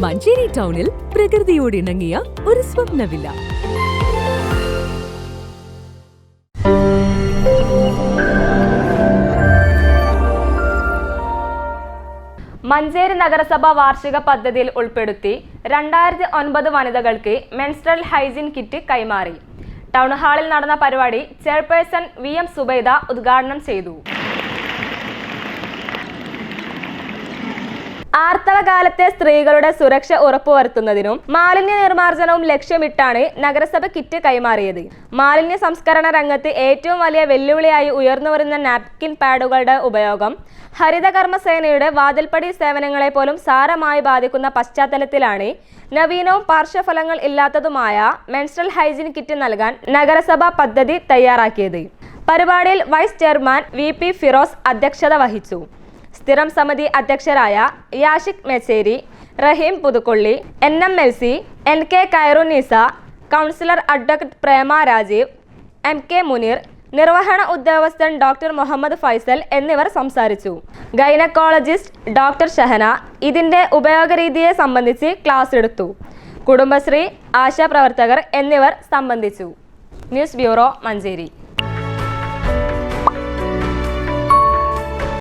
മഞ്ചേരി ടൗണിൽ പ്രകൃതിയോട് ഇണങ്ങിയ ഒരു സ്വപ്ന വില്ല. മഞ്ചേരി നഗരസഭ വാർഷിക പദ്ധതിയിൽ ഉൾപ്പെടുത്തി 2009 വനിതകൾക്ക് മെൻസ്ട്രൽ ഹൈജീൻ കിറ്റ് കൈമാറി. ടൗൺ ഹാളിൽ നടന്ന പരിപാടി ചെയർപേഴ്സൺ VM സുബൈദ ഉദ്ഘാടനം ചെയ്തു. ആർത്തവകാലത്തെ സ്ത്രീകളുടെ സുരക്ഷ ഉറപ്പുവരുത്തുന്നതിനും മാലിന്യ നിർമ്മാർജ്ജനവും ലക്ഷ്യമിട്ടാണ് നഗരസഭ കിറ്റ് കൈമാറിയത്. മാലിന്യ സംസ്കരണ രംഗത്ത് ഏറ്റവും വലിയ വെല്ലുവിളിയായി ഉയർന്നുവരുന്ന നാപ്കിൻ പാഡുകളുടെ ഉപയോഗം ഹരിതകർമ്മസേനയുടെ വാതിൽപ്പടി സേവനങ്ങളെ പോലും സാരമായി ബാധിക്കുന്ന പശ്ചാത്തലത്തിലാണ് നവീനവും പാർശ്വഫലങ്ങൾ ഇല്ലാത്തതുമായ മെൻസ്ട്രൽ ഹൈജീൻ കിറ്റ് നൽകാൻ നഗരസഭ പദ്ധതി തയ്യാറാക്കിയത്. പരിപാടിയിൽ വൈസ് ചെയർമാൻ VP ഫിറോസ് അധ്യക്ഷത വഹിച്ചു. സ്ഥിരം സമിതി അധ്യക്ഷരായ Yashik Mechery, Rahim Puthukolli, NMLC, NK Khairunnisa, councillor advocate Prema Rajeev, MK Munir, നിർവഹണ ഉദ്യോഗസ്ഥൻ ഡോക്ടർ മുഹമ്മദ് ഫൈസൽ എന്നിവർ സംസാരിച്ചു. ഗൈനക്കോളജിസ്റ്റ് ഡോക്ടർ ഷഹന ഇതിന്റെ ഉപയോഗരീതിയെ സംബന്ധിച്ച് ക്ലാസ് എടുത്തു. കുടുംബശ്രീ, ആശാപ്രവർത്തകർ എന്നിവർ സംബന്ധിച്ചു. News bureau, Manjeri.